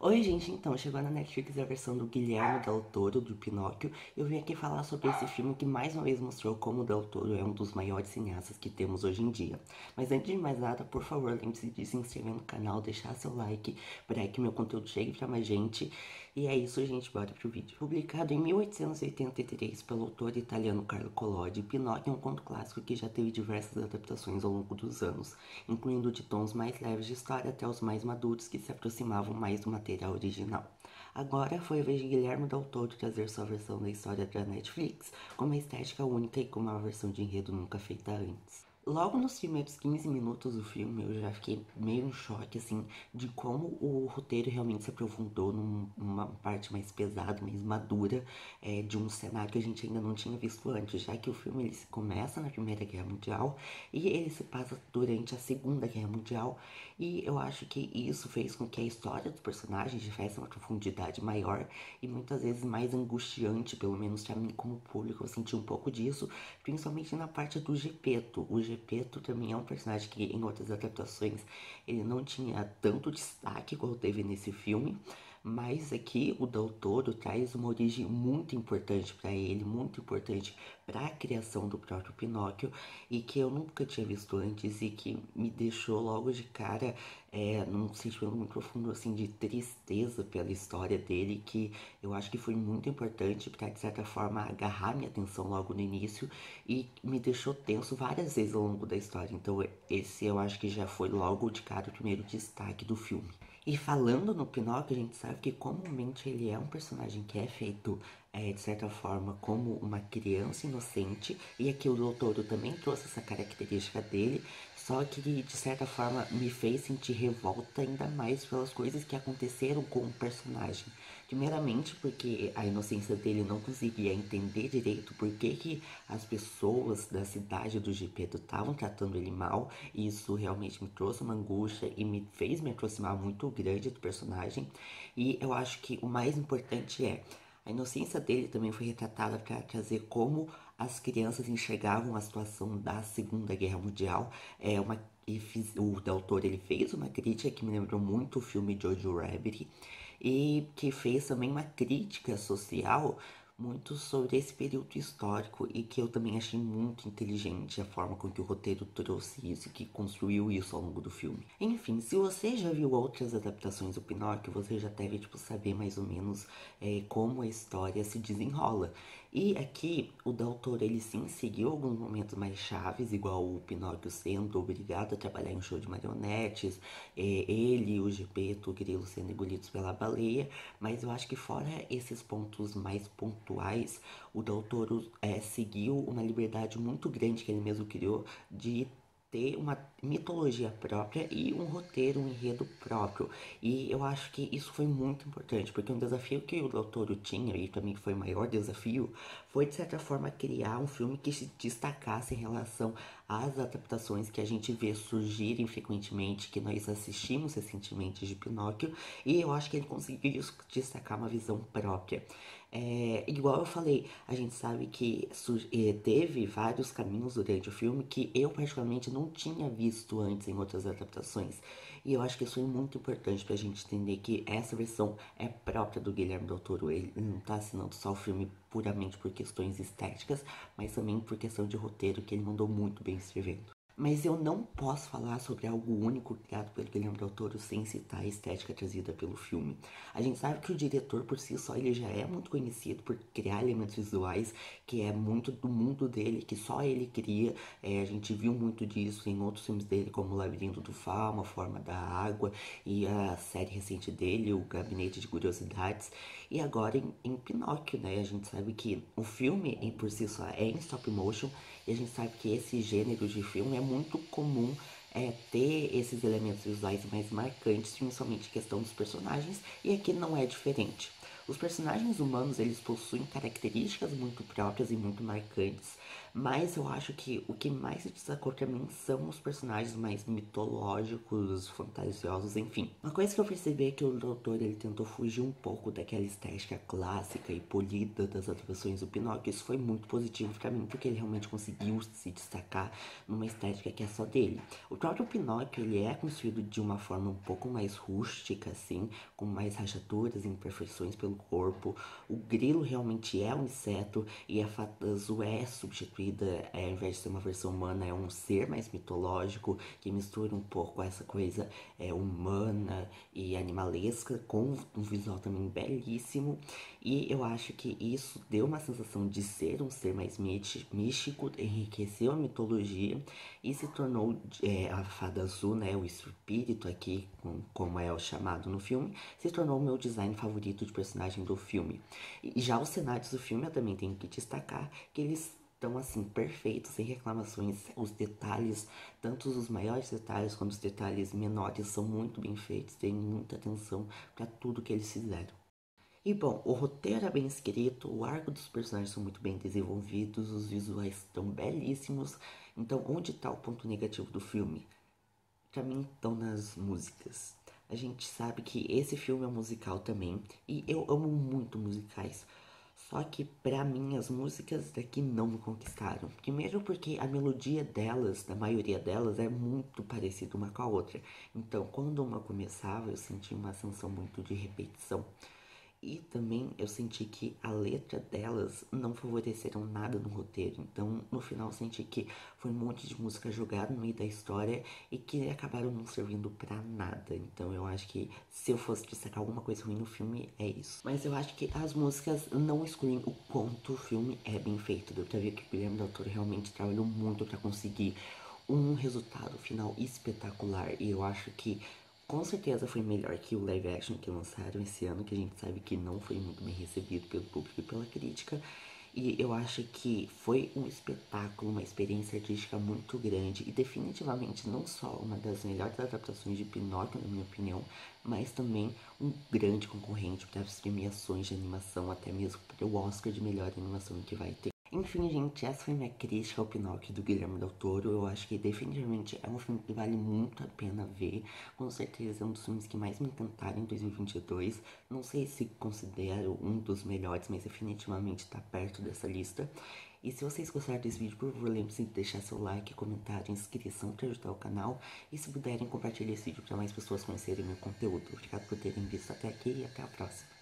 Oi, gente, então, chegou na Netflix a versão do Guilherme Del Toro, do Pinóquio. Eu vim aqui falar sobre esse filme que mais uma vez mostrou como o Del Toro é um dos maiores cineastas que temos hoje em dia. Mas antes de mais nada, por favor, lembre-se de se inscrever no canal, deixar seu like, para que meu conteúdo chegue pra mais gente. E é isso, gente, bora pro vídeo. Publicado em 1883 pelo autor italiano Carlo Collodi, Pinóquio é um conto clássico que já teve diversas adaptações ao longo dos anos, incluindo de tons mais leves de história até os mais maduros que se aproximavam mais do material original. Agora foi a vez de Guilherme Del Toro trazer sua versão da história da Netflix, com uma estética única e com uma versão de enredo nunca feita antes. Logo nos primeiros 15 minutos do filme, eu já fiquei meio em choque, assim, de como o roteiro realmente se aprofundou numa parte mais pesada, mais madura, de um cenário que a gente ainda não tinha visto antes, já que o filme ele se começa na Primeira Guerra Mundial e ele se passa durante a Segunda Guerra Mundial, e eu acho que isso fez com que a história dos personagens tivesse uma profundidade maior e muitas vezes mais angustiante, pelo menos pra mim como público, eu senti um pouco disso, principalmente na parte do Gepeto. O Gepeto também é um personagem que em outras adaptações ele não tinha tanto destaque quanto teve nesse filme, mas aqui o Del Toro traz uma origem muito importante para ele, muito importante para a criação do próprio Pinóquio e que eu nunca tinha visto antes e que me deixou logo de cara num sentimento muito profundo assim de tristeza pela história dele, que eu acho que foi muito importante para de certa forma agarrar minha atenção logo no início e me deixou tenso várias vezes ao longo da história. Então esse eu acho que já foi logo de cara o primeiro destaque do filme. E falando no Pinóquio, a gente sabe que comumente ele é um personagem que é feito, de certa forma, como uma criança inocente. E aqui o Doutor também trouxe essa característica dele, só que de certa forma me fez sentir revolta ainda mais pelas coisas que aconteceram com o personagem. Primeiramente porque a inocência dele não conseguia entender direito por que as pessoas da cidade do Gepeto estavam tratando ele mal, e isso realmente me trouxe uma angústia e me fez me aproximar muito grande do personagem. E eu acho que o mais importante é a inocência dele também foi retratada para trazer como as crianças enxergavam a situação da Segunda Guerra Mundial. O autor ele fez uma crítica que me lembrou muito o filme Jojo Rabbit e que fez também uma crítica social muito sobre esse período histórico e que eu também achei muito inteligente a forma com que o roteiro trouxe isso e que construiu isso ao longo do filme. Enfim, se você já viu outras adaptações do Pinóquio, você já deve saber mais ou menos como a história se desenrola. E aqui o Del Toro ele sim seguiu alguns momentos mais chaves, igual o Pinóquio sendo obrigado a trabalhar em um show de marionetes, ele e o Gepeto, o Grilo sendo engolidos pela baleia, mas eu acho que fora esses pontos mais pontuais, o Del Toro seguiu uma liberdade muito grande que ele mesmo criou de ter uma mitologia própria e um roteiro, um enredo próprio. E eu acho que isso foi muito importante, porque um desafio que o Del Toro tinha, e para mim foi o maior desafio, foi de certa forma criar um filme que se destacasse em relação às adaptações que a gente vê surgirem frequentemente, que nós assistimos recentemente de Pinóquio, e eu acho que ele conseguiu destacar uma visão própria. Igual eu falei, a gente sabe que teve vários caminhos durante o filme que eu particularmente não tinha visto antes em outras adaptações. E eu acho que isso foi muito importante pra gente entender que essa versão é própria do Guilherme Del Toro. Ele não tá assinando só o filme puramente por questões estéticas, mas também por questão de roteiro, que ele mandou muito bem escrevendo. Mas eu não posso falar sobre algo único criado pelo Guilherme Del Toro sem citar a estética trazida pelo filme. A gente sabe que o diretor por si só ele já é muito conhecido por criar elementos visuais que é muito do mundo dele, que só ele cria. A gente viu muito disso em outros filmes dele, como O Labirinto do Fauno, A Forma da Água e a série recente dele, O Gabinete de Curiosidades. E agora em Pinóquio, né? A gente sabe que o filme por si só é em stop motion e a gente sabe que esse gênero de filme é muito comum ter esses elementos visuais mais marcantes, principalmente em questão dos personagens, e aqui não é diferente. Os personagens humanos eles possuem características muito próprias e muito marcantes, Mas eu acho que o que mais se destacou pra mim são os personagens mais mitológicos, fantasiosos, enfim. Uma coisa que eu percebi é que o doutor ele tentou fugir um pouco daquela estética clássica e polida das atuações do Pinóquio. Isso foi muito positivo pra mim, porque ele realmente conseguiu se destacar numa estética que é só dele. O próprio Pinóquio, ele é construído de uma forma um pouco mais rústica, assim, com mais rachaduras e imperfeições pelo corpo. O grilo realmente é um inseto e a fada azul é substituída, ao invés de ser uma versão humana, é um ser mais mitológico que mistura um pouco essa coisa humana e animalesca com um visual também belíssimo. E eu acho que isso deu uma sensação de ser um ser mais místico, enriqueceu a mitologia e se tornou a fada azul, né, o espírito aqui, como é o chamado no filme, se tornou o meu design favorito de personagem do filme. E já os cenários do filme eu também tenho que destacar que eles estão assim perfeitos, sem reclamações. Os detalhes, tanto os maiores detalhes quanto os detalhes menores, são muito bem feitos, tem muita atenção para tudo que eles fizeram. E bom, o roteiro é bem escrito, o arco dos personagens são muito bem desenvolvidos, os visuais estão belíssimos. Então, onde está o ponto negativo do filme? Pra mim, estão nas músicas. A gente sabe que esse filme é um musical também, e eu amo muito musicais. Só que pra mim as músicas daqui não me conquistaram. Primeiro porque a melodia delas, da maioria delas, é muito parecida uma com a outra. Então, quando uma começava, eu sentia uma sensação muito de repetição. E também eu senti que a letra delas não favoreceram nada no roteiro. Então, no final, eu senti que foi um monte de música jogada no meio da história e que acabaram não servindo pra nada. Então, eu acho que se eu fosse destacar alguma coisa ruim no filme, é isso. Mas eu acho que as músicas não excluem o quanto o filme é bem feito. Deu pra ver que o Guilherme Del Toro realmente trabalhou muito pra conseguir um resultado final espetacular. E eu acho que com certeza foi melhor que o live action que lançaram esse ano, que a gente sabe que não foi muito bem recebido pelo público e pela crítica. E eu acho que foi um espetáculo, uma experiência artística muito grande e definitivamente não só uma das melhores adaptações de Pinóquio, na minha opinião, mas também um grande concorrente para as premiações de animação, até mesmo para o Oscar de melhor animação que vai ter. Enfim, gente, essa foi minha crítica ao Pinóquio do Guilherme Del Toro. Eu acho que definitivamente é um filme que vale muito a pena ver. Com certeza é um dos filmes que mais me encantaram em 2022. Não sei se considero um dos melhores, mas definitivamente está perto dessa lista. E se vocês gostaram desse vídeo, por favor, lembre-se de deixar seu like, comentário, inscrição para ajudar o canal. E se puderem, compartilhe esse vídeo para mais pessoas conhecerem meu conteúdo. Obrigado por terem visto até aqui e até a próxima.